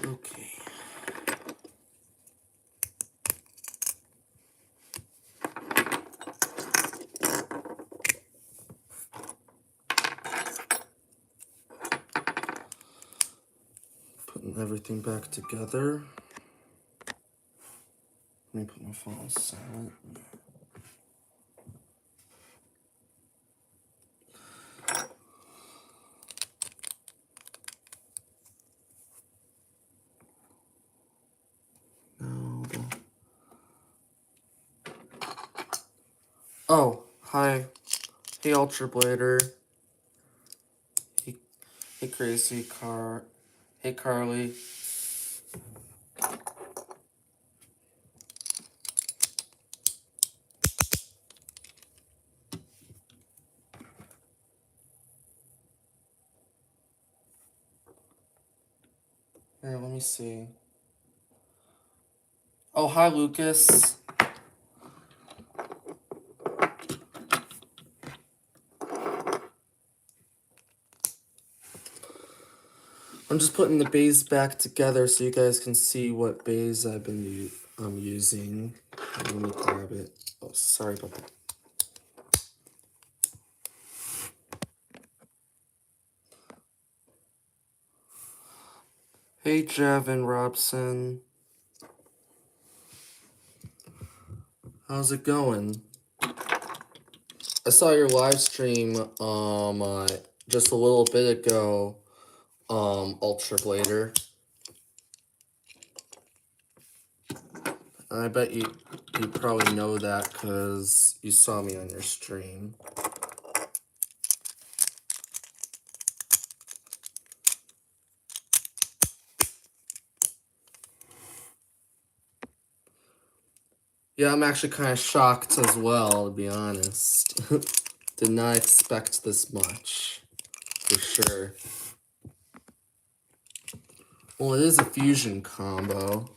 Okay. Putting everything back together. Let me put my phone on silent. Oh, hi. Hey, Ultra Blader. Hey, Crazy Car. Hey, Carly. Here, let me see. Oh, hi, Lucas. I'm just putting the bays back together so you guys can see what bays I've been using. Let me grab it. Oh, sorry about that. Hey, Javin Robson. How's it going? I saw your live stream just a little bit ago, Ultra Blader. I bet you probably know that because you saw me on your stream. Yeah, I'm actually kind of shocked as well, to be honest. Did not expect this much, for sure. Well, it is a fusion combo.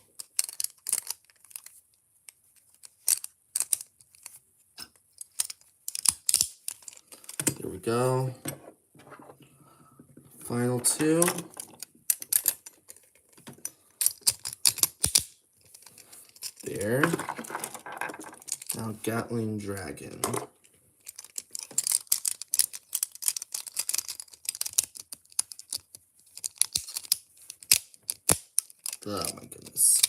There we go. Final two. There. Now Gatling Dragon. Oh my goodness.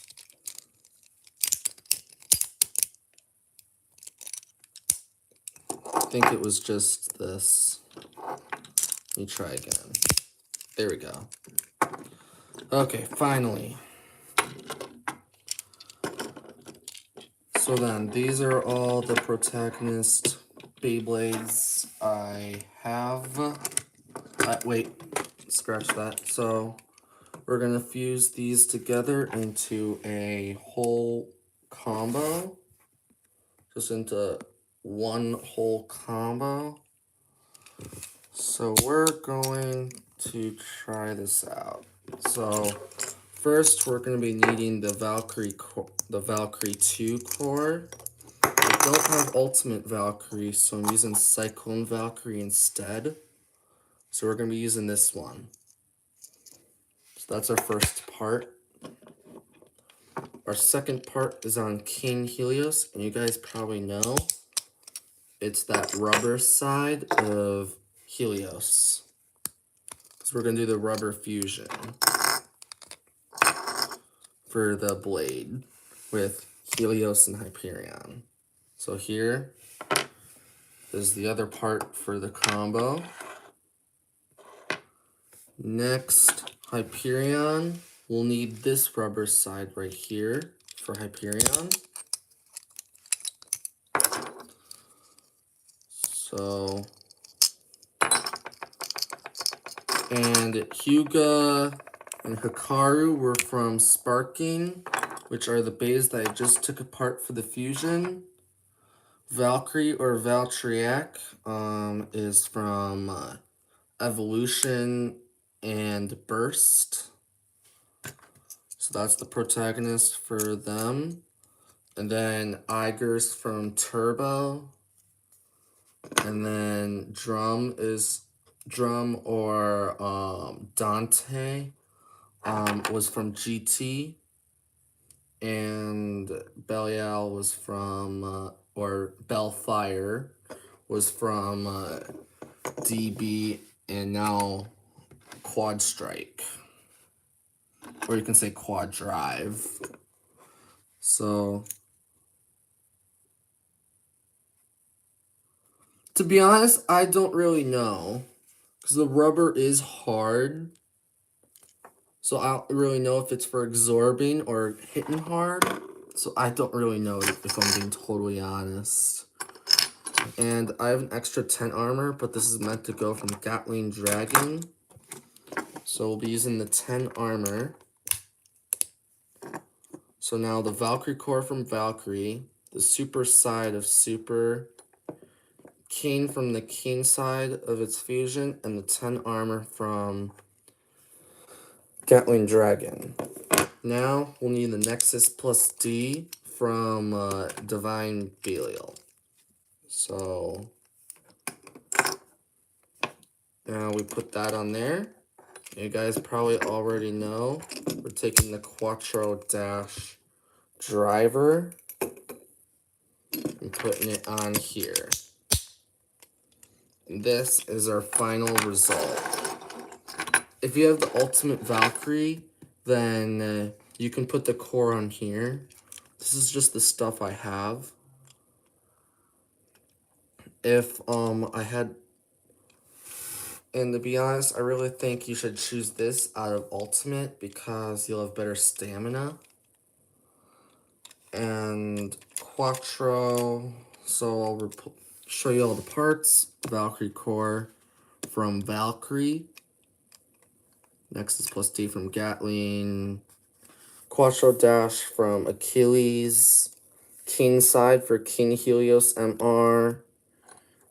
I think it was just this. Let me try again. There we go. Okay, finally. So then, these are all the Protagonist Beyblades I have. Wait, scratch that. So, we're going to fuse these together into a whole combo. Just into one whole combo. So, we're going to try this out. So, first, we're going to be needing the Valkyrie 2 core. I don't have Ultimate Valkyrie, so I'm using Cyclone Valkyrie instead. So we're going to be using this one. So that's our first part. Our second part is on King Helios, and you guys probably know it's that rubber side of Helios. So we're going to do the rubber fusion for the blade with Helios and Hyperion. So here is the other part for the combo. Next, Hyperion. We'll need this rubber side right here for Hyperion. So, and Hyuga and Hikaru were from Sparking, which are the bays that I just took apart for the fusion. Valkyrie or Valtriac is from Evolution and Burst. So that's the protagonist for them. And then Iger's from Turbo. And then Drum or Dante was from GT, and Belial was from, or Bellfire was from DB, and now Quad Strike. Or you can say Quad Drive. So, to be honest, I don't really know. Because the rubber is hard. So I don't really know if it's for absorbing or hitting hard. So I don't really know if I'm being totally honest. And I have an extra 10 armor, but this is meant to go from Gatling Dragon. So we'll be using the 10 armor. So now the Valkyrie core from Valkyrie, the super side of super, Keen from the Keen side of its fusion, and the 10 armor from Gatling Dragon. Now we'll need the Nexus plus D from Divine Belial. So now we put that on there. You guys probably already know we're taking the Quattro Dash driver and putting it on here. And this is our final result. If you have the Ultimate Valkyrie, then you can put the core on here. This is just the stuff I have. If I had, and to be honest, I really think you should choose this out of Ultimate because you'll have better stamina. And Quattro, so I'll show you all the parts. Valkyrie core from Valkyrie. Nexus plus D from Gatling. Quattro Dash from Achilles. King side for King Helios MR.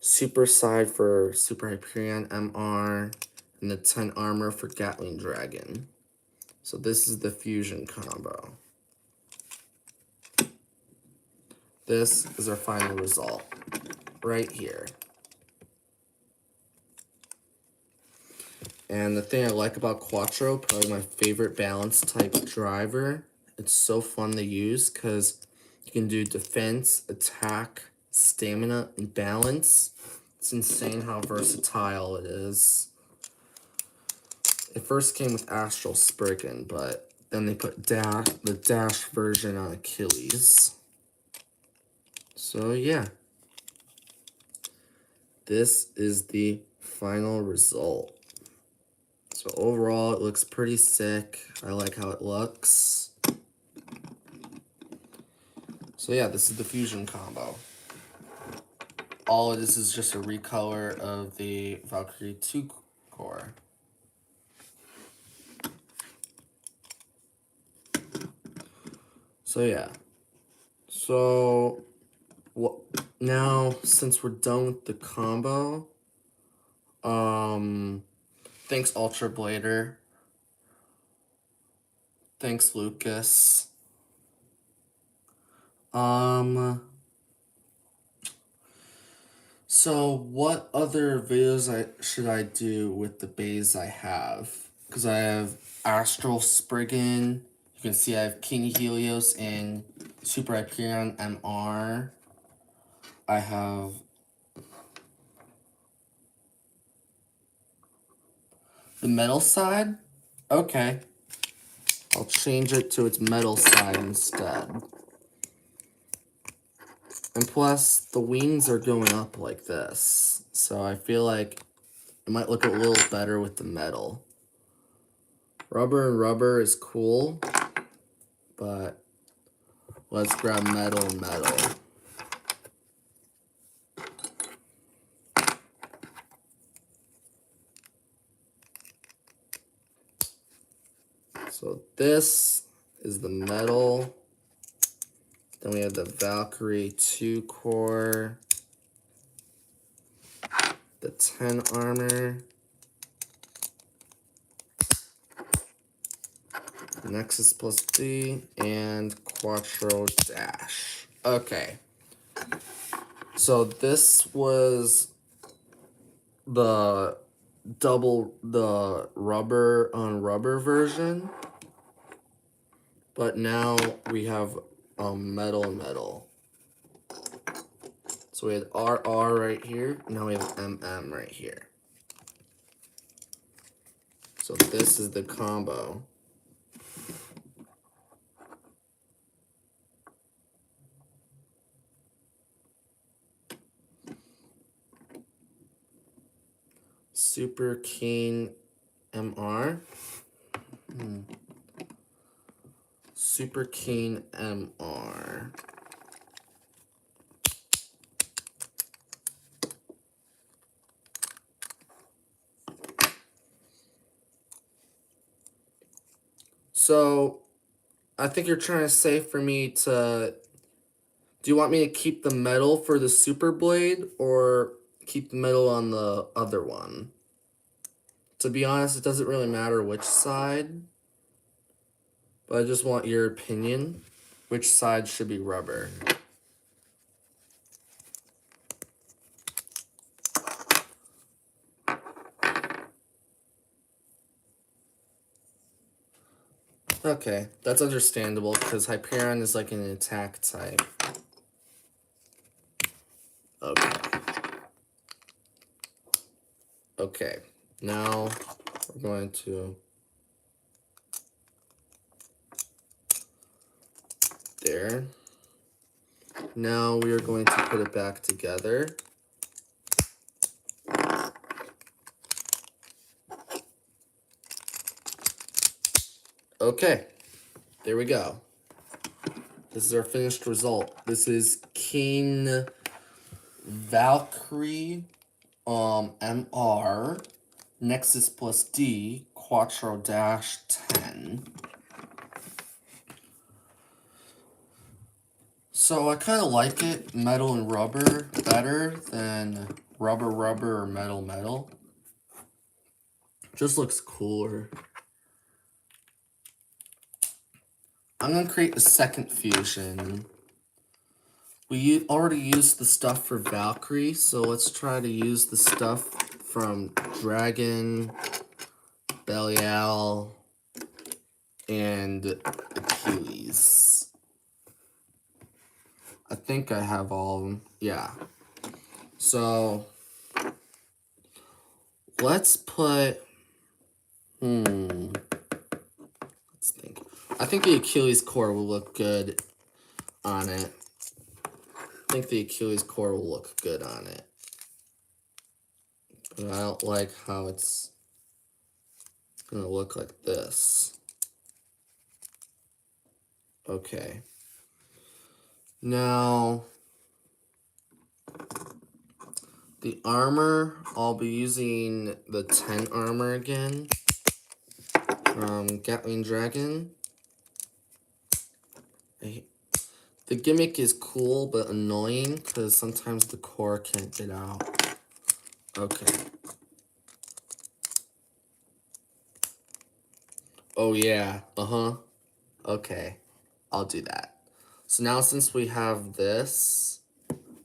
Super side for Super Hyperion MR. And the 10 armor for Gatling Dragon. So this is the fusion combo. This is our final result. Right here. And the thing I like about Quattro, probably my favorite balance type driver, it's so fun to use because you can do defense, attack, stamina, and balance. It's insane how versatile it is. It first came with Astral Spriggan, but then they put the Dash version on Achilles. So yeah. This is the final result. So overall, it looks pretty sick. I like how it looks. So yeah, this is the fusion combo. All of this is just a recolor of the Valkyrie 2 core. So yeah. So now, since we're done with the combo, thanks Ultra Blader. Thanks Lucas. So what other videos should I do with the bays I have? Because I have Astral Spriggan. You can see I have King Helios and Super Hyperion MR. I have the metal side. Okay. I'll change it to its metal side instead. And plus, the wings are going up like this. So I feel like it might look a little better with the metal. Rubber and rubber is cool, but let's grab metal and metal. So this is the metal. Then we have the Valkyrie 2 core. The 10 armor. Nexus plus D, and Quattro Dash. Okay. So this was the rubber on rubber version. But now we have metal and metal. So we had RR right here. Now we have MM right here. So this is the combo. Super Keen MR. Super Keen MR. So, I think you're trying to say for me to... Do you want me to keep the metal for the Super Blade or keep the metal on the other one? To be honest, it doesn't really matter which side. But I just want your opinion. Which side should be rubber? Okay, that's understandable because Hyperion is like an attack type. Okay. Okay, now we're going to... There. Now we are going to put it back together. Okay, there we go. This is our finished result. This is Keen Valkyrie MR Nexus plus D Quattro Dash 10. So I kind of like it, metal and rubber, better than rubber or metal. Just looks cooler. I'm going to create a second fusion. We already used the stuff for Valkyrie, so let's try to use the stuff from Dragon, Belial, and Achilles. I think I have all of them. Yeah. So, let's put... Let's think. I think the Achilles core will look good on it. I think the Achilles core will look good on it. But I don't like how it's gonna look like this. Okay. Now, the armor, I'll be using the 10 armor again. Gatling Dragon. The gimmick is cool, but annoying, because sometimes the core can't get out. Okay. Oh, yeah. Okay. I'll do that. So now, since we have this...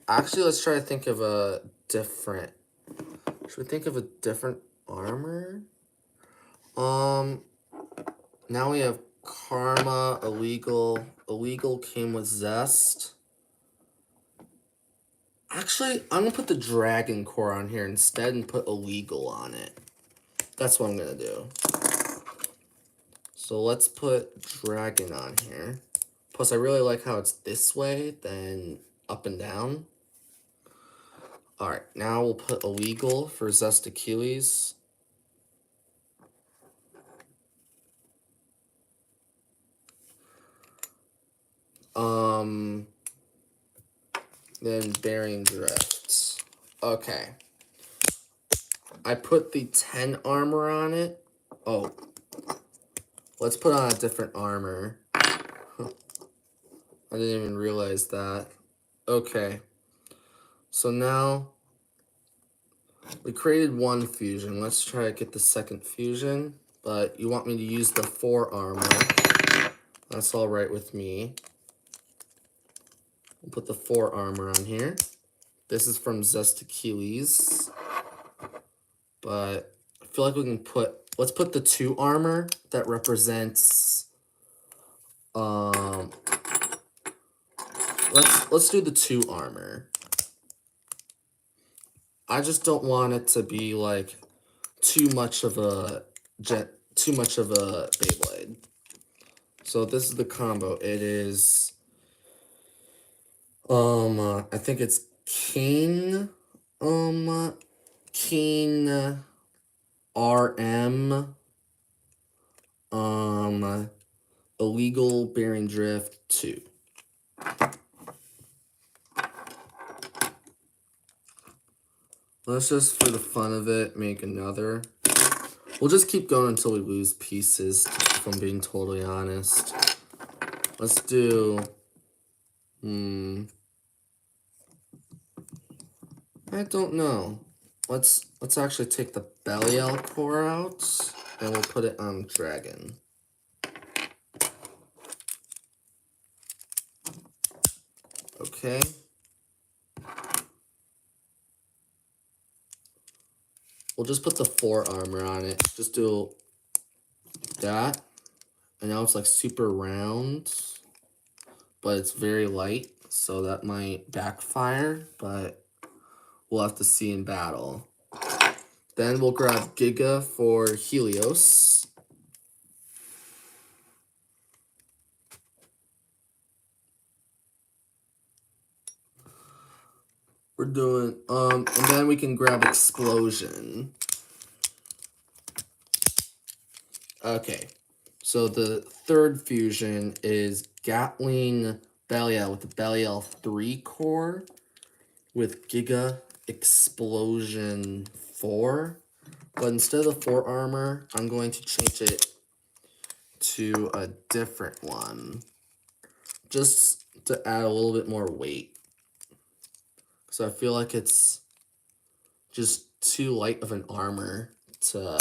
Actually, let's try to think of a different... Should we think of a different armor? Now we have Karma, Illegal. Illegal came with Zest. Actually, I'm going to put the Dragon Core on here instead and put Illegal on it. That's what I'm going to do. So let's put Dragon on here. Plus, I really like how it's this way than up and down. Alright, now we'll put Illegal for Zest Achilles. Then Bearing Drifts. Okay. I put the 10 armor on it. Oh. Let's put on a different armor. I didn't even realize that. Okay. So now, we created one fusion. Let's try to get the second fusion. But you want me to use the 4 armor. That's alright with me. We'll put the 4 armor on here. This is from Zest Achilles. But I feel like we can put... Let's put the 2 armor that represents let's do the 2 armor. I just don't want it to be like too much of a Beyblade. So this is the combo. It is I think it's King RM Illegal Bearing Drift 2. Let's just, for the fun of it, make another. We'll just keep going until we lose pieces, if I'm being totally honest. Let's do... I don't know. Let's actually take the Belial core out, and we'll put it on Dragon. Okay. We'll just put the 4 armor on it. Just do that. And now it's like super round, but it's very light, so that might backfire, but we'll have to see in battle. Then we'll grab Giga for Helios. We're doing, and then we can grab Explosion. Okay, so the third fusion is Gatling Belial with the Belial 3 core with Giga Explosion 4. But instead of the 4 armor, I'm going to change it to a different one. Just to add a little bit more weight. So I feel like it's just too light of an armor to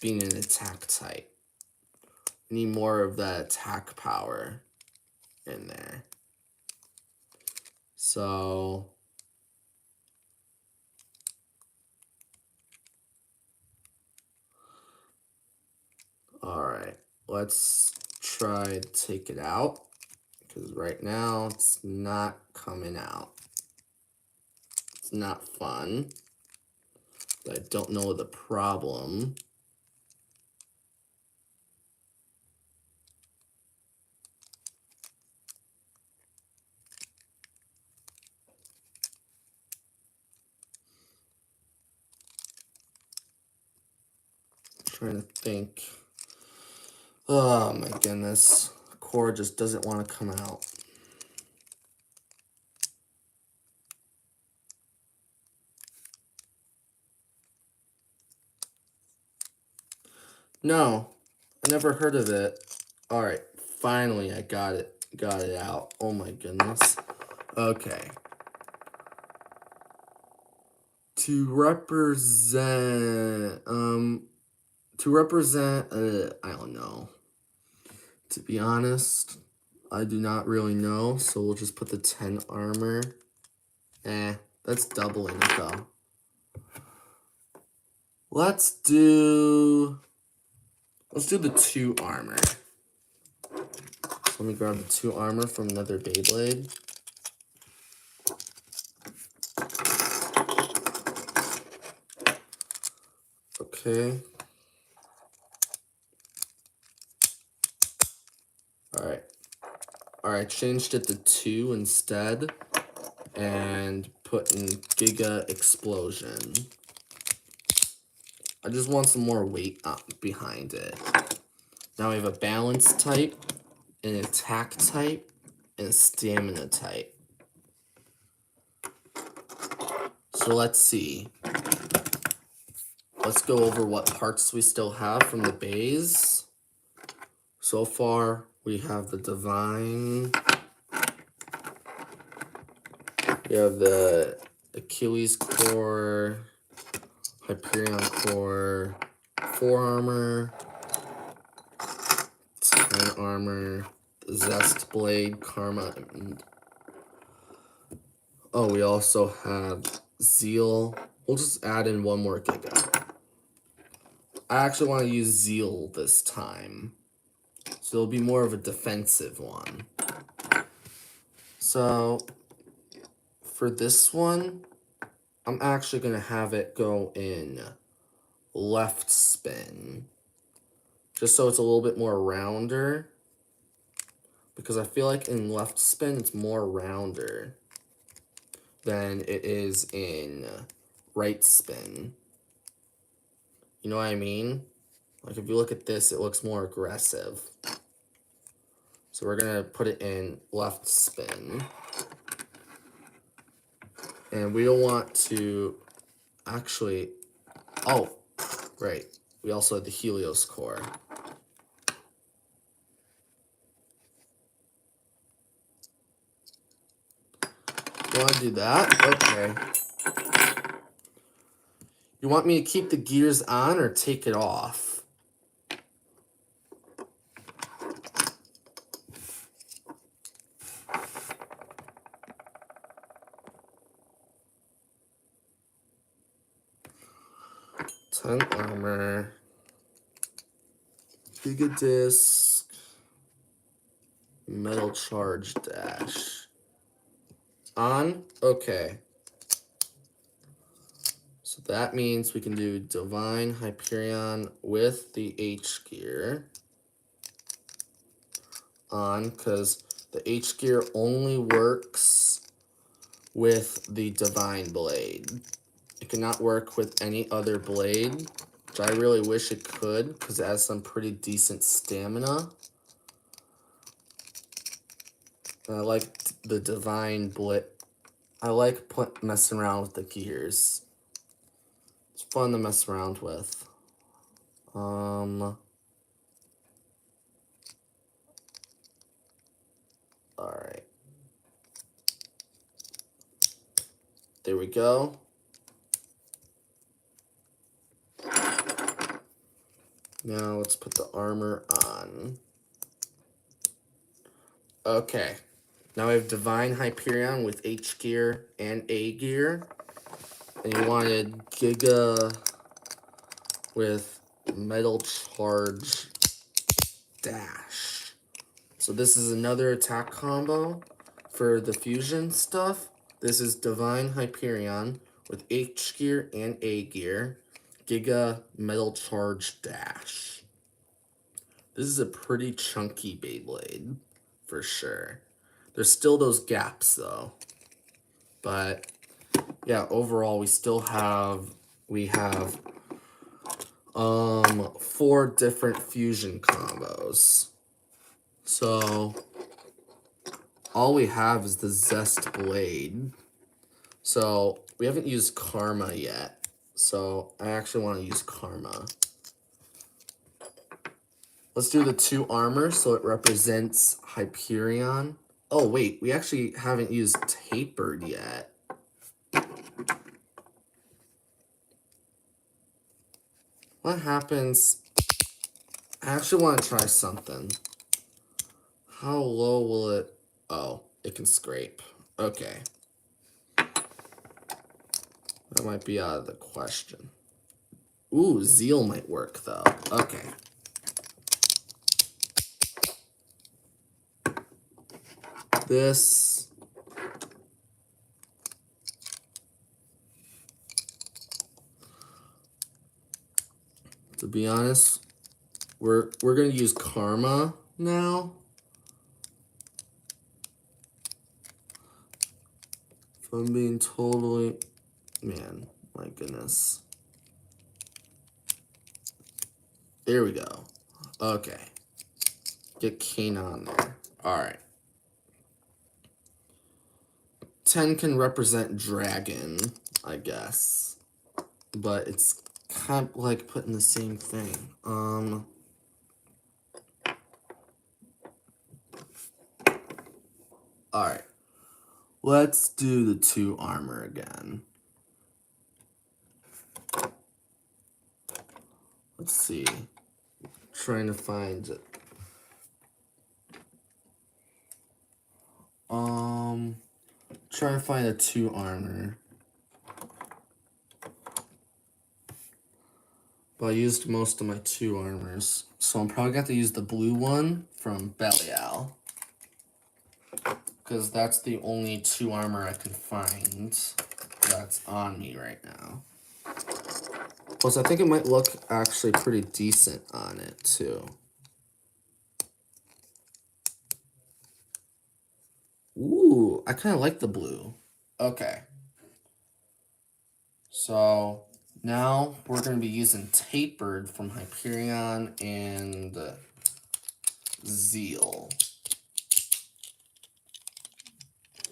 being an attack type. I need more of that attack power in there. So alright, let's try to take it out, because right now it's not coming out. It's not fun. I don't know the problem. Trying to think. Oh my goodness. The core just doesn't want to come out. No, I never heard of it. Alright, finally I got it out. Oh my goodness. Okay. To represent, I don't know. To be honest, I do not really know, so we'll just put the 10 armor. That's doubling it though. Let's do the 2 armor. So let me grab the 2 armor from another Beyblade. Okay. Alright, changed it to 2 instead. And put in Giga Explosion. I just want some more weight up behind it. Now we have a balance type, an attack type, and a stamina type. So let's see. Let's go over what parts we still have from the bays. So far, we have the Divine. We have the Achilles core, Hyperion core, 4 armor, 10 armor, the Zest Blade, Karma, and oh, we also have Zeal. We'll just add in 1 more Giga. I actually want to use Zeal this time. So it'll be more of a defensive one. So for this one, I'm actually going to have it go in left spin. Just so it's a little bit more rounder. Because I feel like in left spin, it's more rounder than it is in right spin. You know what I mean? Like if you look at this, it looks more aggressive. So we're gonna put it in left spin. And we don't want to actually, oh, right. We also have the Helios core. You want to do that? Okay. You want me to keep the gears on or take it off? Ten armor. Giga disc. Metal charge dash. On? Okay. So that means we can do Divine Hyperion with the H gear on, because the H gear only works with the Divine Blade. It cannot work with any other blade, which I really wish it could, because it has some pretty decent stamina. And I like the Divine Blade. I like messing around with the gears. It's fun to mess around with. Alright. There we go. Now let's put the armor on. Okay. Now we have Divine Hyperion with H gear and A gear. And you wanted Giga with Metal Charge Dash. So this is another attack combo for the fusion stuff. This is Divine Hyperion with H gear and A gear. Giga Metal Charge Dash. This is a pretty chunky Beyblade, for sure. There's still those gaps, though. But, yeah, overall, we have 4 different fusion combos. So, all we have is the Zest Blade. So, we haven't used Karma yet. So, I actually want to use Karma. Let's do the 2 armor so it represents Hyperion. Oh, wait, we actually haven't used Tapered yet. What happens? I actually want to try something. How low will it? Oh, it can scrape. Okay. That might be out of the question. Ooh, Zeal might work, though. Okay. This. To be honest, we're gonna use Karma now. If I'm being totally, man, my goodness. There we go. Okay. Get Kane on there. All right. 10 can represent dragon, I guess. But it's kind of like putting the same thing. Alright. Let's do the 2 armor again. Let's see. Trying to find it. Trying to find a 2 armor. But I used most of my 2 armors. So I'm probably going to use the blue one from Belial. Because that's the only 2 armor I can find that's on me right now. Plus, I think it might look actually pretty decent on it, too. Ooh, I kind of like the blue. Okay. So, now we're going to be using Tapered from Hyperion and Zeal.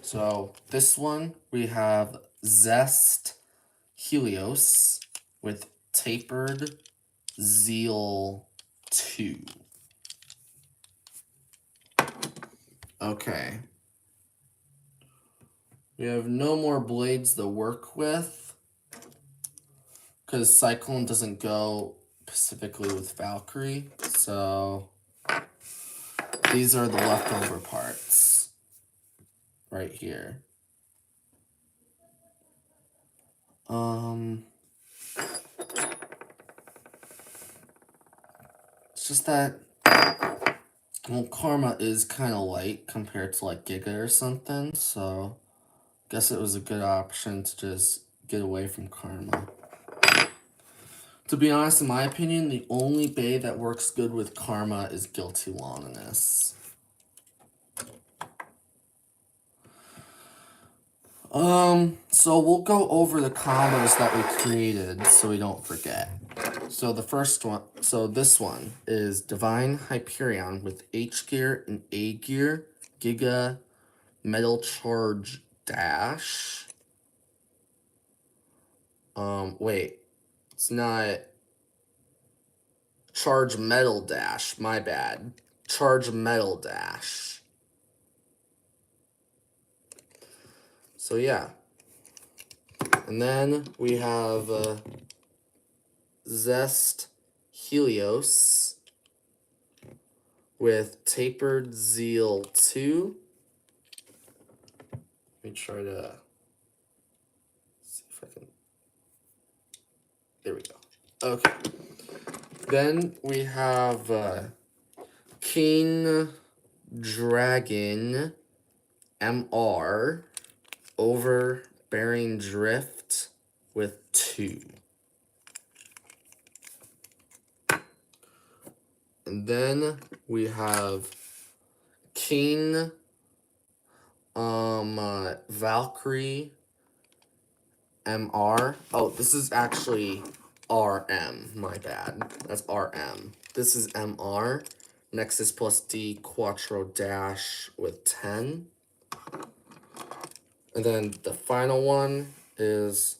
So, this one, we have Zest Helios with Tapered Zeal 2. Okay. We have no more blades to work with, because Cyclone doesn't go specifically with Valkyrie, so these are the leftover parts right here. It's just that, well, Karma is kind of light compared to like Giga or something, so I guess it was a good option to just get away from Karma. To be honest, in my opinion, the only Bay that works good with Karma is Guilty Longinus. So we'll go over the combos that we created so we don't forget. So the first one, so this one is Divine Hyperion with H gear and A gear, Giga, Metal Charge Dash. Wait, it's not Charge Metal Dash, my bad. Charge Metal Dash. So yeah. And then we have Zest Helios with Tapered Zeal 2. Let me try to see if I can. There we go. Okay. Then we have King Dragon MR Overbearing Drift with 2. And then we have King Valkyrie MR. Oh, this is actually RM. My bad. That's RM. This is MR. Nexus plus D Quattro Dash with 10. And then the final one is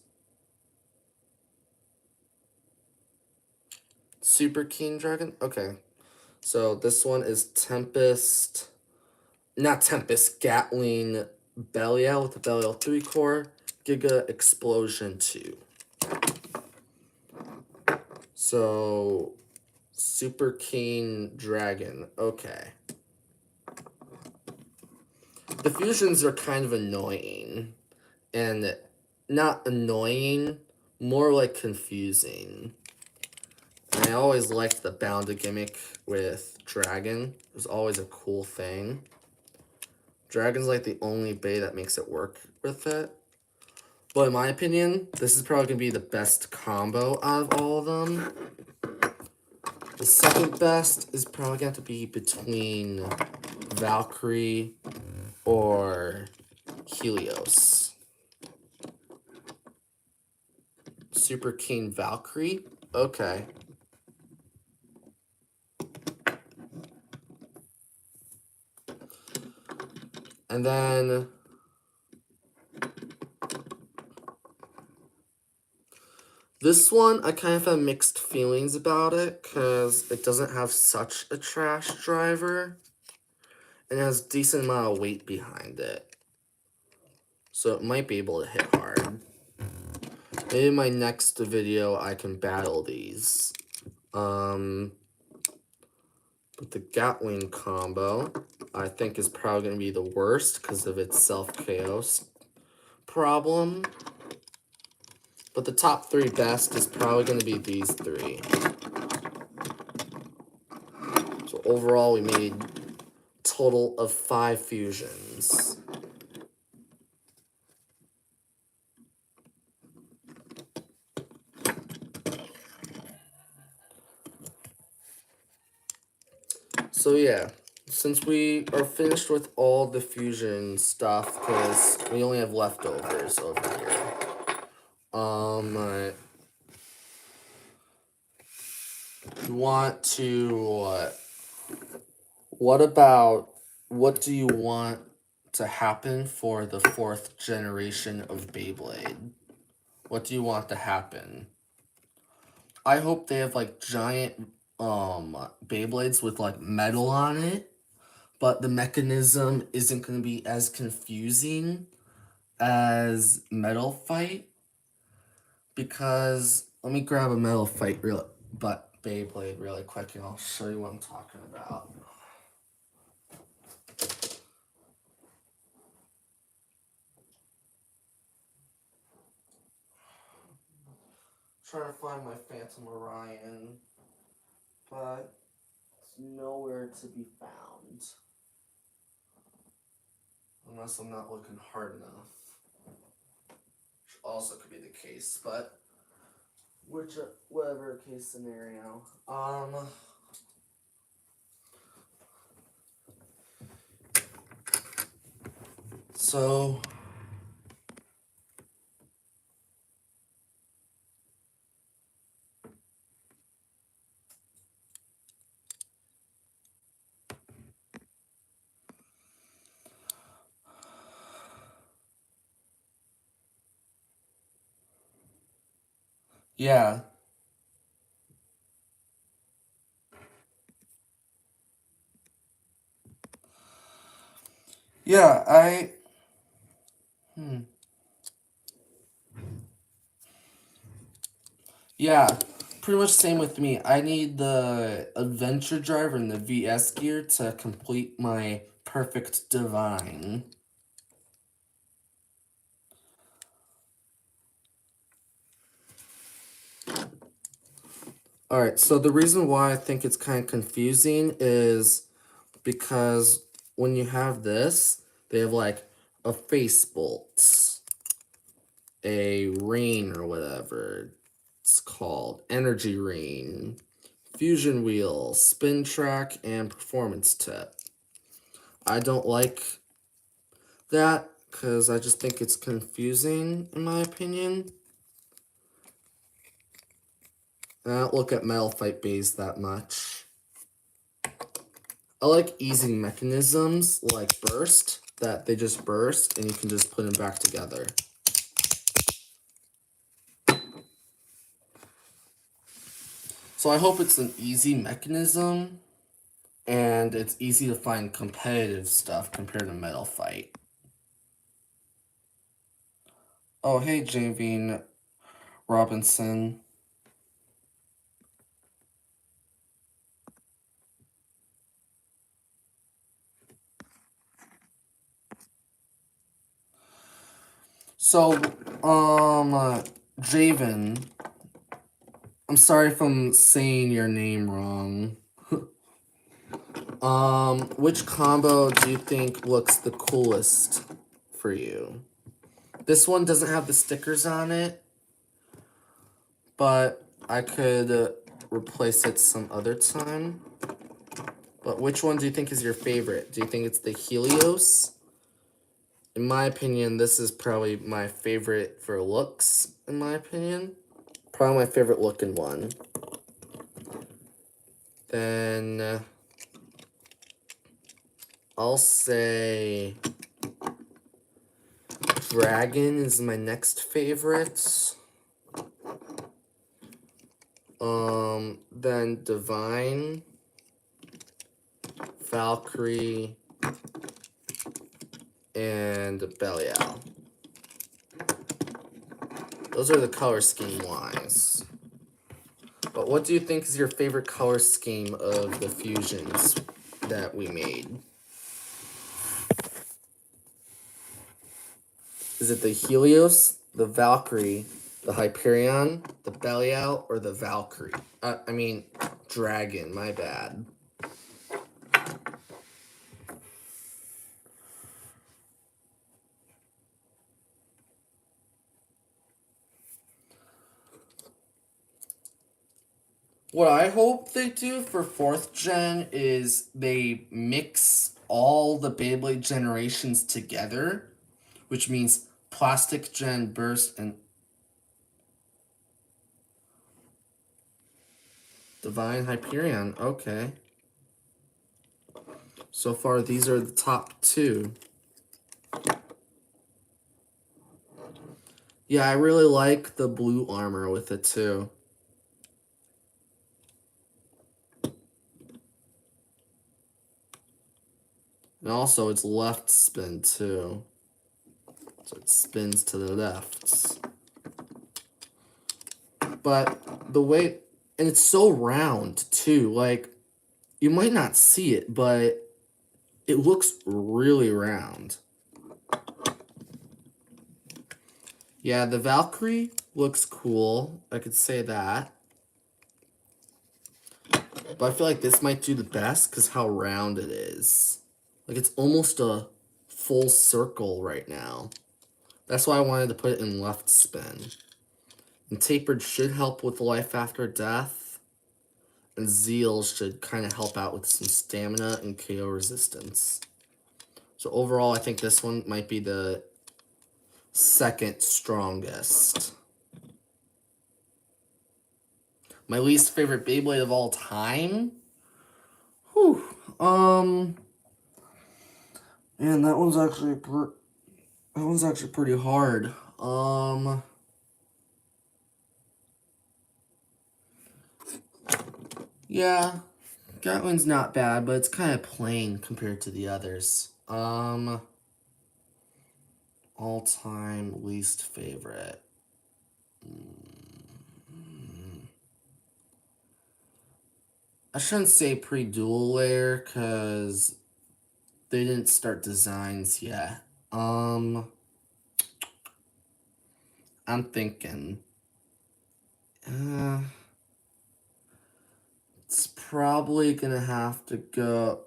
Super King Dragon. Okay. So this one is Tempest. Not Tempest. Gatling Belial with the Belial 3 core. Giga Explosion 2. So, Super King Dragon. Okay. The fusions are kind of annoying. And not annoying, more like confusing. And I always liked the bounded gimmick with Dragon. It was always a cool thing. Dragon's like the only Bay that makes it work with it. But in my opinion, this is probably going to be the best combo out of all of them. The second best is probably going to be between Valkyrie or Helios. Super King Valkyrie? Okay. And then this one, I kind of have mixed feelings about it because it doesn't have such a trash driver and it has a decent amount of weight behind it. So it might be able to hit hard. Maybe in my next video I can battle these. But the Gatling combo, I think is probably going to be the worst because of its self-chaos problem. But the top 3 best is probably going to be these 3. So overall, we made a total of 5 fusions. So yeah, since we are finished with all the fusion stuff, because we only have leftovers over here. You want to, what do you want to happen for the 4th generation of Beyblade? What do you want to happen? I hope they have like giant Beyblades with like metal on it, but the mechanism isn't going to be as confusing as Metal Fight, because let me grab a Metal Fight Beyblade really quick and I'll show you what I'm talking about. Trying to find my Phantom Orion, but it's nowhere to be found. Unless I'm not looking hard enough. Which also could be the case, but whatever case scenario. So yeah. Yeah, Yeah, pretty much same with me. I need the Adventure Driver and the VS gear to complete my perfect divine. Alright, so the reason why I think it's kind of confusing is because when you have this, they have like a face bolt, a rain or whatever it's called, energy rain, fusion wheel, spin track, and performance tip. I don't like that because I just think it's confusing in my opinion. And I don't look at Metal Fight Bays that much. I like easy mechanisms like burst, that they just burst and you can just put them back together. So I hope it's an easy mechanism and it's easy to find competitive stuff compared to Metal Fight. Oh, hey, Javine Robinson. So, Javen, I'm sorry if I'm saying your name wrong. Which combo do you think looks the coolest for you? This one doesn't have the stickers on it, but I could replace it some other time. But which one do you think is your favorite? Do you think it's the Helios? In my opinion, this is probably my favorite for looks, in my opinion. Probably my favorite looking one. Then I'll say Dragon is my next favorite. Then Divine, Valkyrie, and Belial. Those are the color scheme wise. But what do you think is your favorite color scheme of the fusions that we made? Is it the Helios, the Valkyrie, the Hyperion, the Belial, or the Valkyrie? Dragon, my bad. What I hope they do for 4th gen is they mix all the Beyblade generations together, which means Plastic Gen, Burst, and Divine Hyperion. Okay. So far, these are the top 2. Yeah, I really like the blue armor with it, too. And also, it's left spin, too. So it spins to the left. But the way... And it's so round, too. Like, you might not see it, but it looks really round. Yeah, the Valkyrie looks cool. I could say that. But I feel like this might do the best because how round it is. Like, it's almost a full circle right now. That's why I wanted to put it in left spin. And Tapered should help with life after death. And Zeal should kind of help out with some stamina and KO resistance. So overall, I think this one might be the second strongest. My least favorite Beyblade of all time? Whew. Man, that one's actually pretty hard. Yeah, Gatlin's not bad, but it's kind of plain compared to the others. All-time least favorite. I shouldn't say pre-dual layer, because they didn't start designs yet. I'm thinking. It's probably gonna have to go.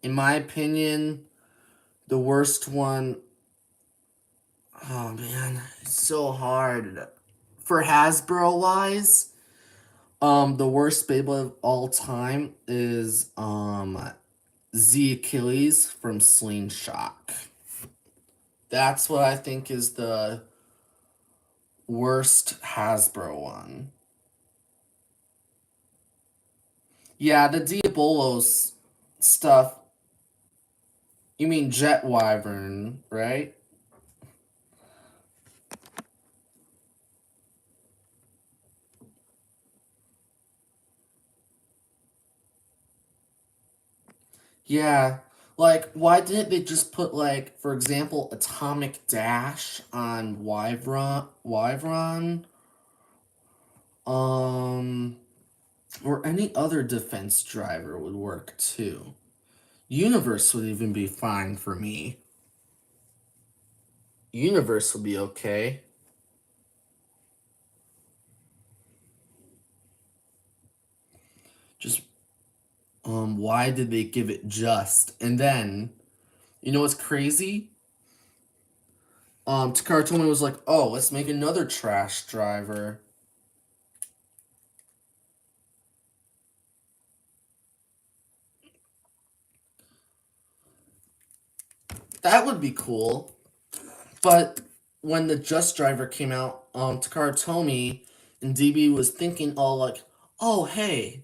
In my opinion, the worst one. Oh man, it's so hard. For Hasbro wise, the worst Beyblade of all time is Z Achilles from Slingshot. That's what I think is the worst Hasbro one. Yeah, the Diabolos stuff. You mean Jet Wyvern, right? Yeah. Like, why didn't they just put, like, for example, Atomic Dash on Wyvern? Or any other defense driver would work, too. Universe would even be fine for me. Universe would be okay. Just, why did they give it just? And then, you know what's crazy? Takara Tomy was like, oh, let's make another trash driver. That would be cool. But when the Just driver came out, Takara Tomy and DB was thinking all like, oh, hey,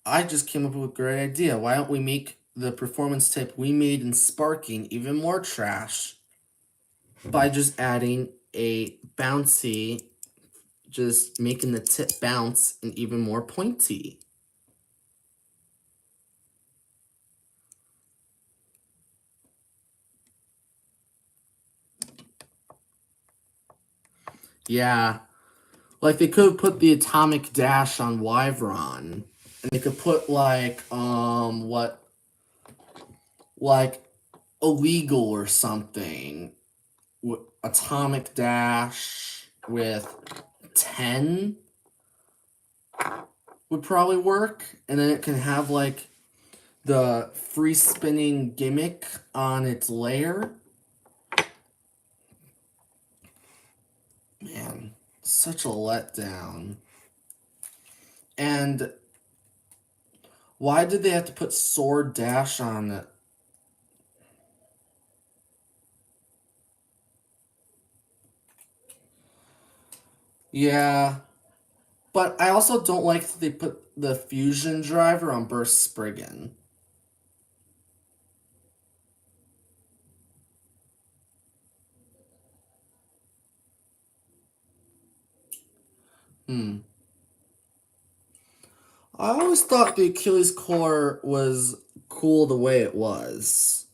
I just came up with a great idea. Why don't we make the performance type we made in Sparking even more trash by just adding a bouncy, just making the tip bounce and even more pointy. Yeah. Like, they could have put the Atomic Dash on Wyvern. And they could put, like, like, Illegal or something. Atomic Dash with 10 would probably work. And then it can have, like, the free spinning gimmick on its layer. Such a letdown. And why did they have to put Sword Dash on it? Yeah. But I also don't like that they put the fusion driver on Burst Spriggan. I always thought the Achilles core was cool the way it was.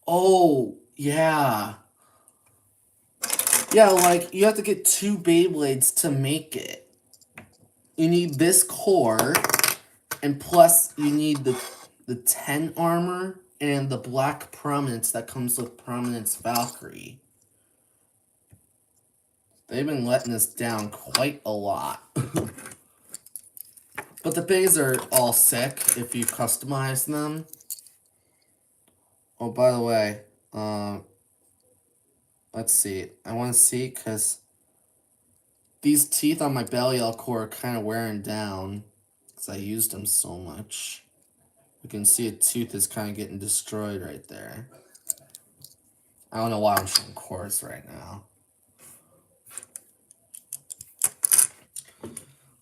Oh, yeah. Yeah, like, you have to get 2 Beyblades to make it. You need this core, and plus you need the 10 armor and the black prominence that comes with Prominence Valkyrie. They've been letting us down quite a lot. But the bays are all sick if you customize them. Oh, by the way, let's see. I want to see because these teeth on my Belial core are kind of wearing down because I used them so much. You can see a tooth is kind of getting destroyed right there. I don't know why I'm showing cores right now.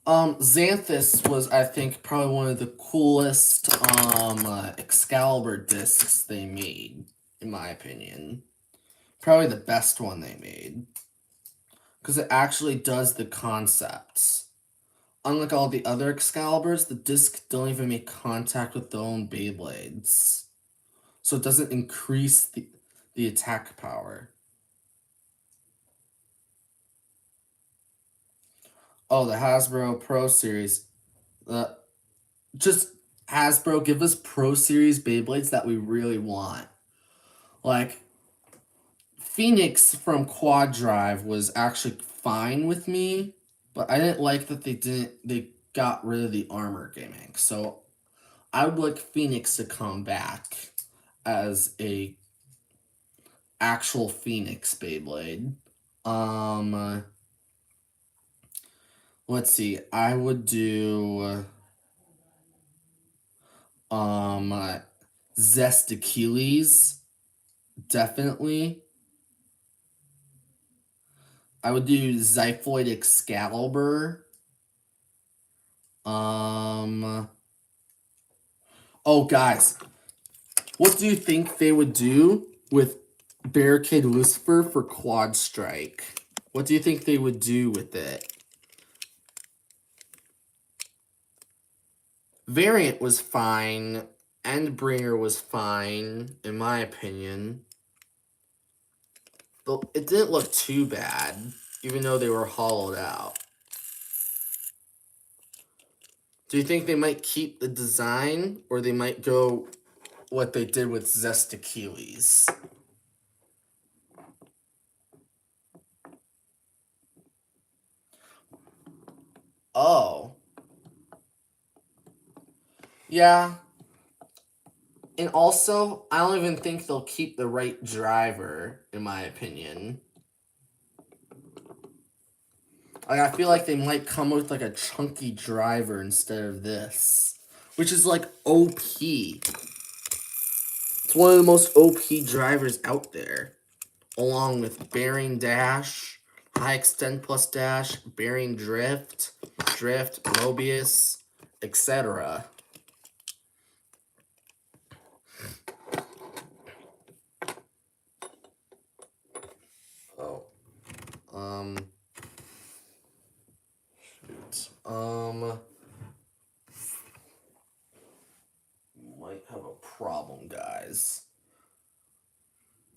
Xanthus was, I think, probably one of the coolest Excalibur discs they made, in my opinion. Probably the best one they made. Because it actually does the concepts. Unlike all the other Excaliburs, the discs don't even make contact with their own Beyblades. So it doesn't increase the attack power. Oh, the Hasbro Pro Series. Just Hasbro, give us Pro Series Beyblades that we really want. Like, Phoenix from Quad Drive was actually fine with me, but I didn't like that they got rid of the armor gimmick. So I would like Phoenix to come back as a actual Phoenix Beyblade. Let's see. I would do Zest Achilles, definitely. I would do Xiphoid Excalibur. Oh, guys, what do you think they would do with Barricade Lucifer for Quad Strike? What do you think they would do with it? Variant was fine. Endbringer was fine, in my opinion. But it didn't look too bad, even though they were hollowed out. Do you think they might keep the design, or they might go what they did with Zest Achilles? Oh. Yeah. And also, I don't even think they'll keep the right driver, in my opinion. Like, I feel like they might come with, like, a chunky driver instead of this. Which is, like, OP. It's one of the most OP drivers out there. Along with Bearing Dash, High Extend plus Dash, Bearing Drift, Mobius, etc. Oh. Shoot. Might have a problem, guys.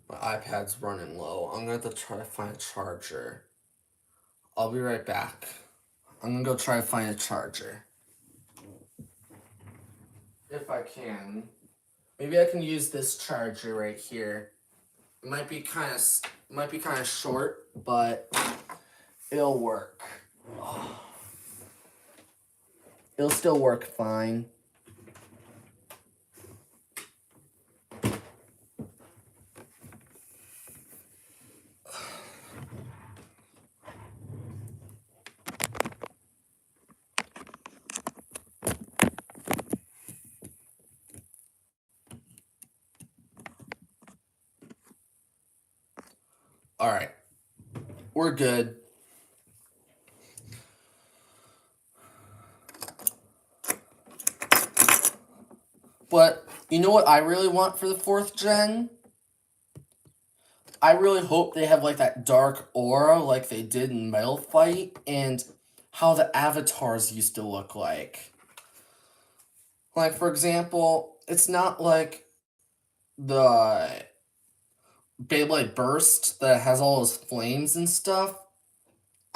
My iPad's running low. I'm gonna have to try to find a charger. I'll be right back. I'm gonna go try to find a charger. If I can. Maybe I can use this charger right here. It might be kind of short, but it'll work. It'll still work fine. All right. We're good. But you know what I really want for the 4th gen? I really hope they have like that dark aura like they did in Metal Fight and how the avatars used to look like. Like, for example, it's not like the Beyblade Burst that has all those flames and stuff.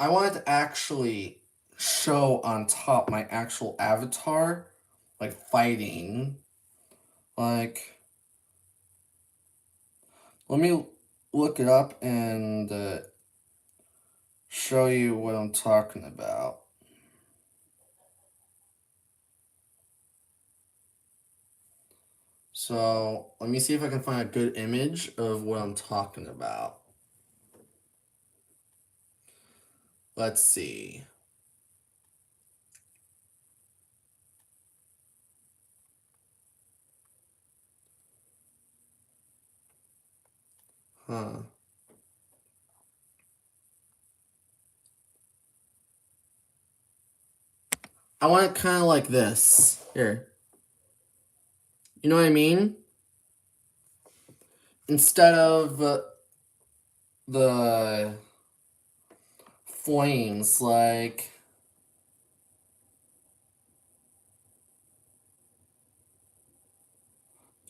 I want it to actually show on top my actual avatar, like fighting. Like, let me look it up and show you what I'm talking about. So let me see if I can find a good image of what I'm talking about. Let's see. Huh. I want it kind of like this. Here. You know what I mean? Instead of the flames, like...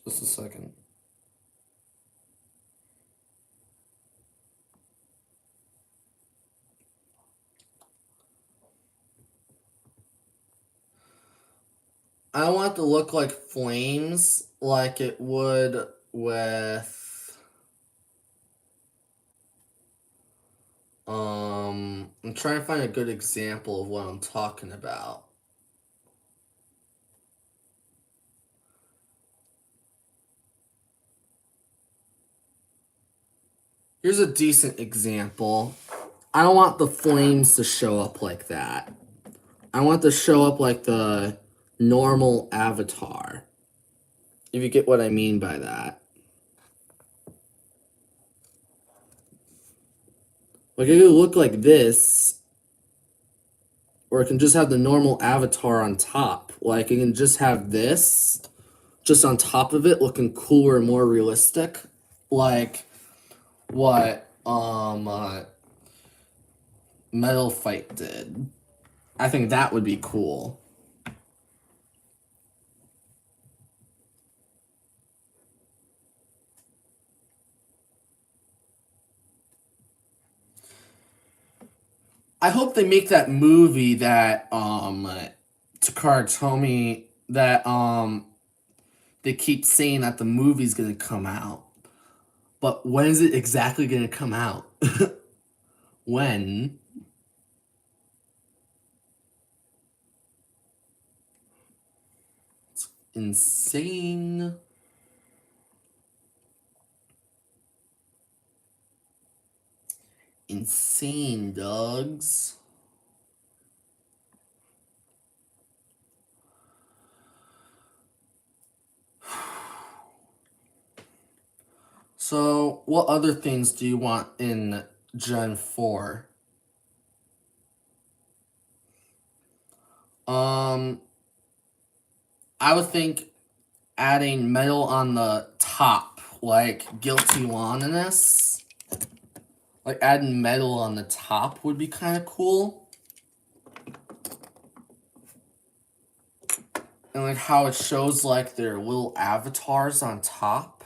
Just a second. I want it to look like flames, like it would with... I'm trying to find a good example of what I'm talking about. Here's a decent example. I don't want the flames to show up like that. I want to show up like the normal avatar. If you get what I mean by that. Like, it could look like this, or it can just have the normal avatar on top. Like, it can just have this just on top of it, looking cooler and more realistic. Like what Metal Fight did. I think that would be cool. I hope they make that movie that Takara Tomy that they keep saying that the movie's gonna come out. But when is it exactly gonna come out? When? It's insane. Insane, dogs. So, what other things do you want in Gen 4? I would think adding metal on the top, like Guilty Loneliness. Like, adding metal on the top would be kind of cool. And, like, how it shows, like, their little avatars on top.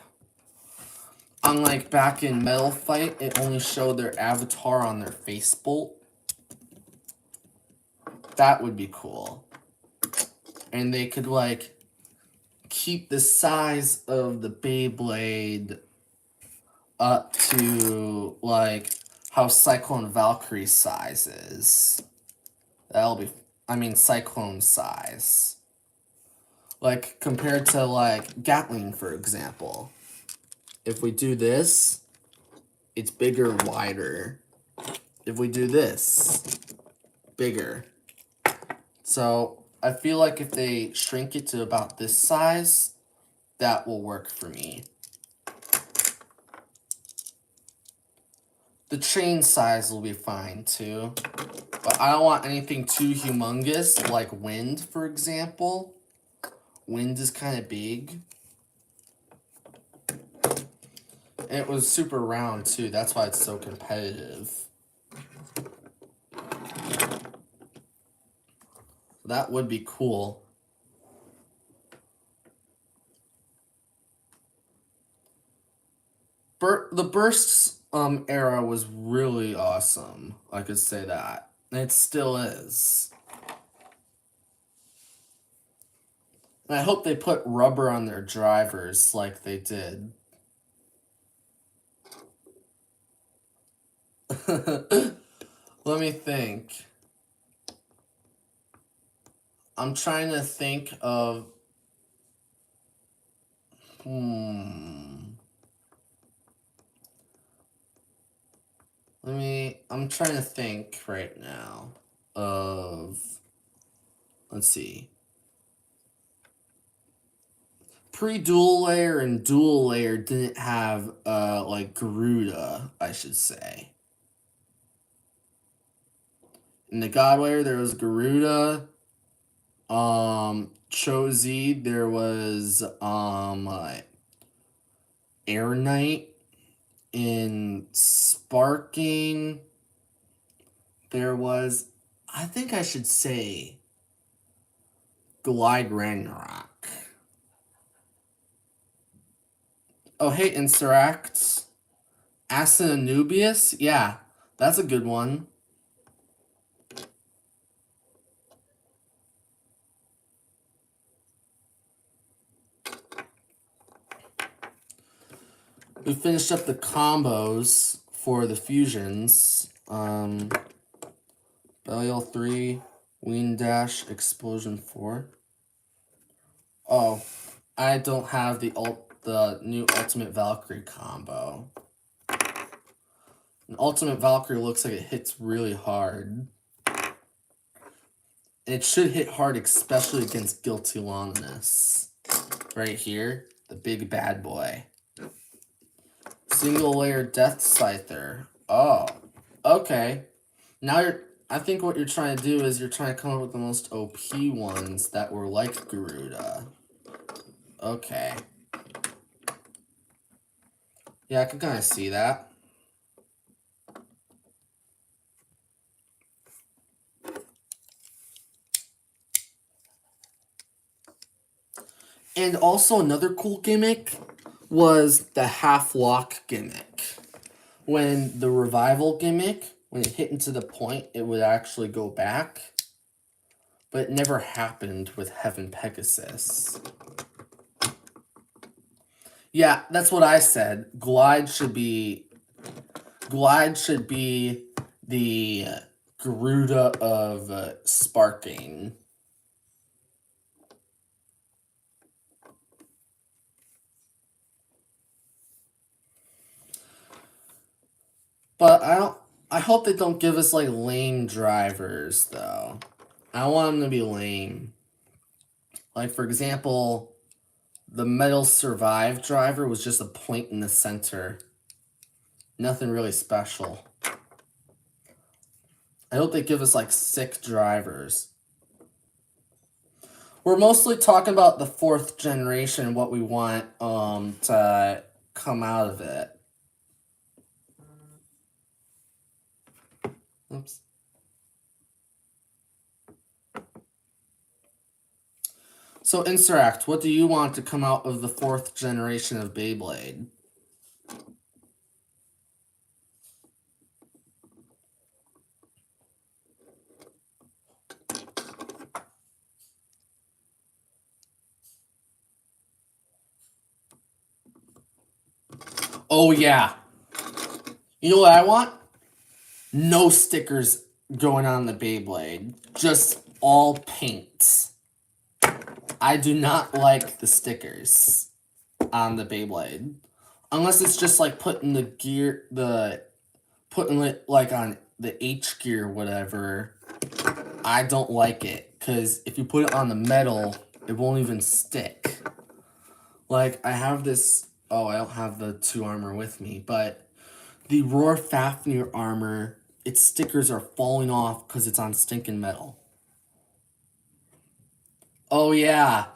Unlike back in Metal Fight, it only showed their avatar on their face bolt. That would be cool. And they could, like, keep the size of the Beyblade up to, like, how Cyclone Valkyrie's size is. That'll be... I mean, Cyclone size. Like, compared to, like, Gatling, for example. If we do this, it's bigger and wider. If we do this, bigger. So, I feel like if they shrink it to about this size, that will work for me. The chain size will be fine too. But I don't want anything too humongous, like wind, for example. Wind is kind of big. And it was super round too. That's why it's so competitive. That would be cool. The Bursts era was really awesome. I could say that. And it still is. And I hope they put rubber on their drivers like they did. Let me think. I'm trying to think of... I'm trying to think right now of... Let's see. Pre-dual layer and dual layer didn't have, like, Garuda, I should say. In the God layer, there was Garuda. Chozi, there was, Air Knight. In Sparking, there was, I think I should say, Glide Ragnarok. Oh, hey, Inseract. Acid Anubius? Yeah, that's a good one. We finished up the combos for the fusions. Belial 3, Wind Dash, Explosion 4. Oh, I don't have the new Ultimate Valkyrie combo. An Ultimate Valkyrie looks like it hits really hard. It should hit hard, especially against Guilty Longinus. Right here, the big bad boy. Single layer Death Scyther. Oh, okay. Now I think what you're trying to do is you're trying to come up with the most OP ones that were like Garuda. Okay. Yeah, I can kind of see that. And also another cool gimmick was the half-lock gimmick. When the revival gimmick, when it hit into the point, it would actually go back. But it never happened with Heaven Pegasus. Yeah, that's what I said. Glide should be the Garuda of Sparking. But I hope they don't give us, like, lame drivers, though. I don't want them to be lame. Like, for example, the Metal Survive driver was just a point in the center. Nothing really special. I hope they give us, like, sick drivers. We're mostly talking about the 4th generation, what we want to come out of it. Oops. So, Inseract, what do you want to come out of the 4th generation of Beyblade? Oh, yeah. You know what I want? No stickers going on the Beyblade. Just all paints. I do not like the stickers on the Beyblade. Unless it's just like putting the gear, putting it like on the H gear or whatever. I don't like it. Because if you put it on the metal, it won't even stick. Like, I have this... Oh, I don't have the 2 armor with me. But the Roar Fafnir armor, its stickers are falling off because it's on stinking metal. Oh yeah,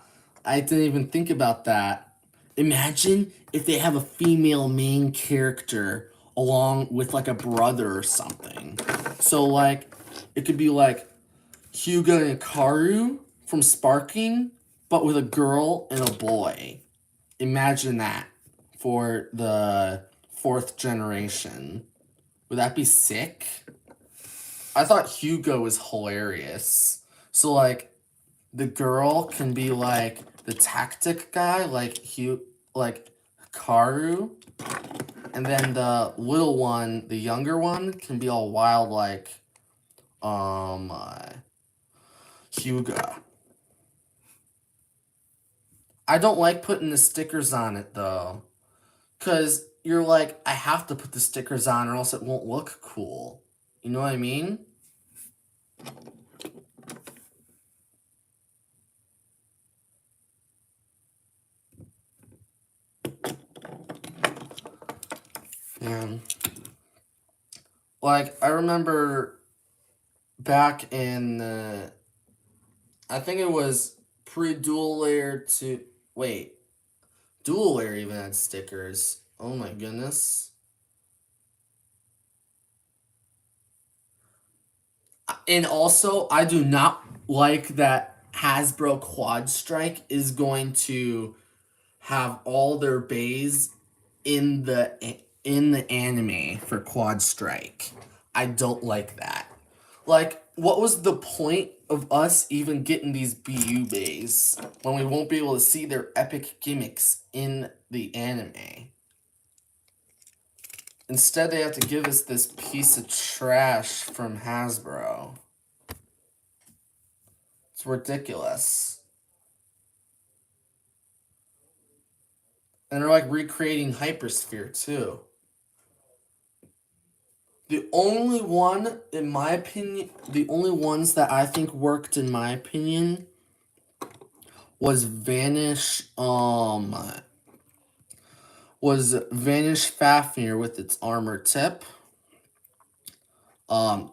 I didn't even think about that. Imagine if they have a female main character along with like a brother or something. So like, it could be like Hyuga and Karu from Sparking, but with a girl and a boy. Imagine that for the 4th generation. Would that be sick? I thought Hugo was hilarious. So like the girl can be like the tactic guy, like like Karu, and then the little one, the younger one, can be all wild like Hyuga. I don't like putting the stickers on it though, cause you're like, I have to put the stickers on or else it won't look cool. You know what I mean? And like I remember back in I think it was pre-dual layer to wait, dual layer even had stickers. Oh my goodness. And also, I do not like that Hasbro Quad Strike is going to have all their bays in the anime for Quad Strike. I don't like that. Like, what was the point of us even getting these BU bays when we won't be able to see their epic gimmicks in the anime? Instead, they have to give us this piece of trash from Hasbro. It's ridiculous. And they're like recreating Hypersphere too. The only one, in my opinion, the only ones that I think worked, in my opinion, was Vanish Fafnir with its armor tip. I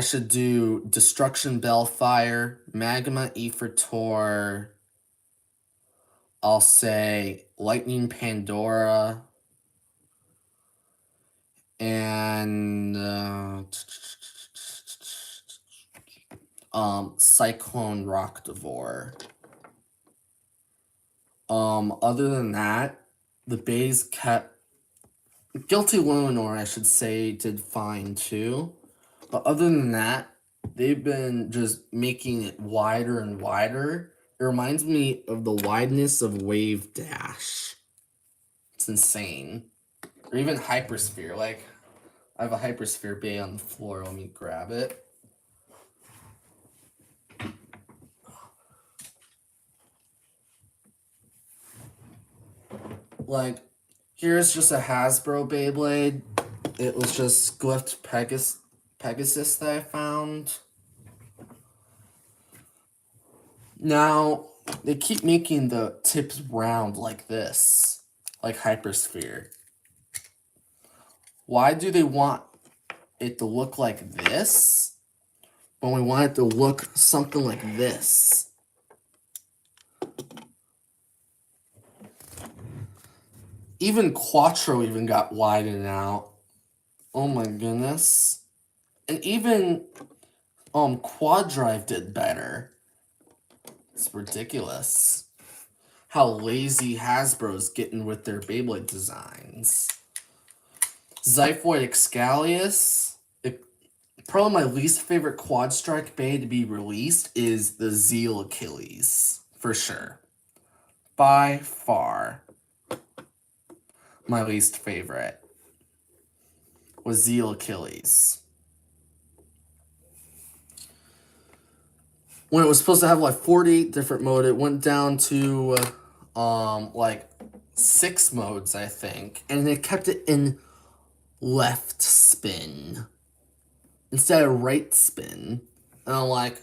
should do Destruction Bellfire, Magma Tor. I'll say Lightning Pandora, and Cyclone Rockdivore. Other than that, the bays kept Guilty Luminor, I should say, did fine too. But other than that, they've been just making it wider and wider. It reminds me of the wideness of Wave Dash. It's insane. Or even Hypersphere. Like, I have a Hypersphere bay on the floor. Let me grab it. Like, here's just a Hasbro Beyblade. It was just glyphed Pegasus that I found. Now, they keep making the tips round like this, like Hypersphere. Why do they want it to look like this when we want it to look something like this? Even Quattro even got widened out. Oh my goodness. And even Quad Drive did better. It's ridiculous how lazy Hasbro's getting with their Beyblade designs. Zyphoid Excalius. Probably my least favorite Quad Strike Bay to be released is the Zeal Achilles. For sure. By far. My least favorite was Zeal Achilles. When it was supposed to have like 48 different mode, it went down to like 6 modes, I think. And they kept it in left spin instead of right spin. And I'm like,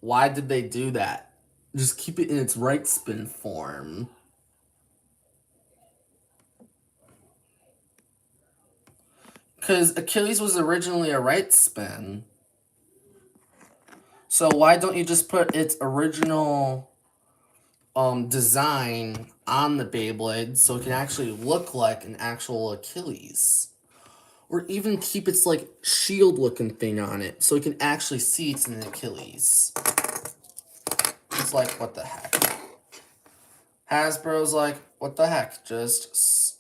why did they do that? Just keep it in its right spin form. Because Achilles was originally a right spin. So why don't you just put its original design on the Beyblade so it can actually look like an actual Achilles? Or even keep its like shield looking thing on it so you can actually see it's an Achilles. It's like, what the heck? Hasbro's like, what the heck? Just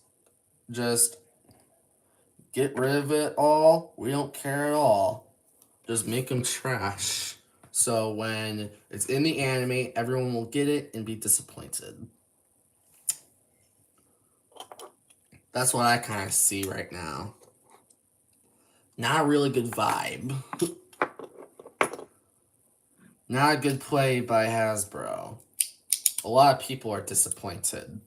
get rid of it all. We don't care at all. Just make them trash. So when it's in the anime, everyone will get it and be disappointed. That's what I kind of see right now. Not a really good vibe. Not a good play by Hasbro. A lot of people are disappointed.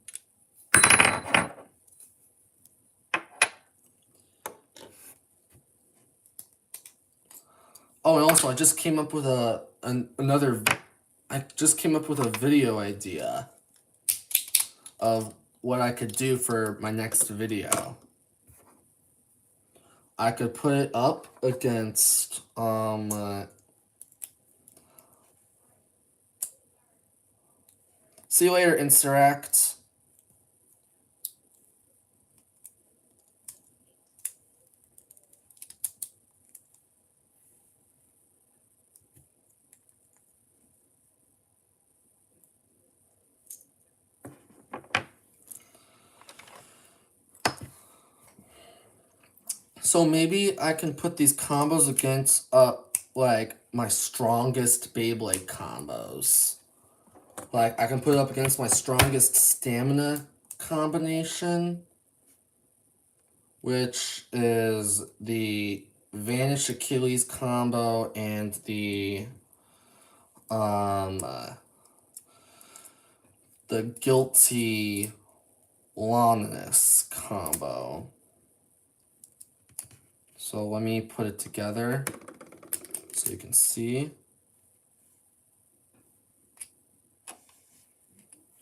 Oh, and also I just came up with I just came up with a video idea of what I could do for my next video. I could put it up against see you later, Interact. So maybe I can put these combos against like my strongest Beyblade combos. Like I can put it up against my strongest stamina combination, which is the Vanish Achilles combo and the Guilty Longinus combo. So let me put it together so you can see.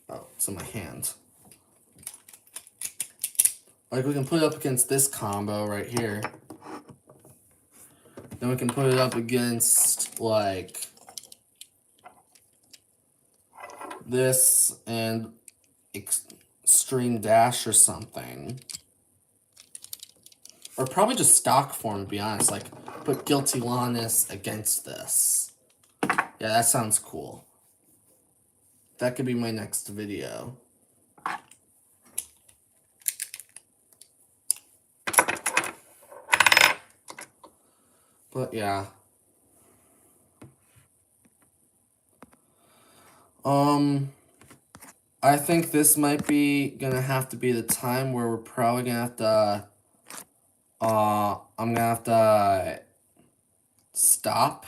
Oh, it's in my hand. Like we can put it up against this combo right here. Then we can put it up against like this and Extreme Dash or something. Or probably just stock form, to be honest. Like, put Guilty Longinus against this. Yeah, that sounds cool. That could be my next video. But yeah. I think this might be gonna have to be the time where we're probably gonna have to I'm gonna have to stop.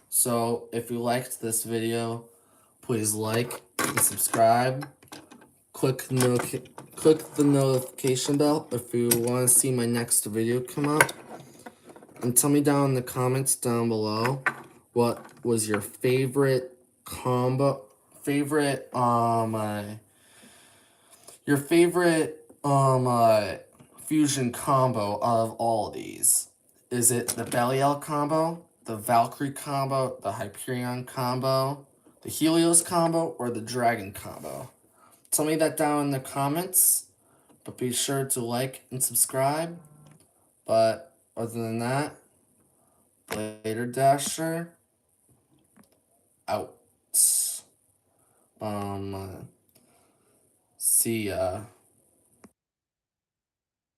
So if you liked this video, please like and subscribe. Click the notification bell if you want to see my next video come up. And tell me down in the comments down below what was your favorite combo, your favorite fusion combo of all of these. Is it the Belial combo, the Valkyrie combo, the Hyperion combo, the Helios combo, or the Dragon combo? Tell me that down in the comments, but be sure to like and subscribe. But other than that, later Dasher, out. See ya.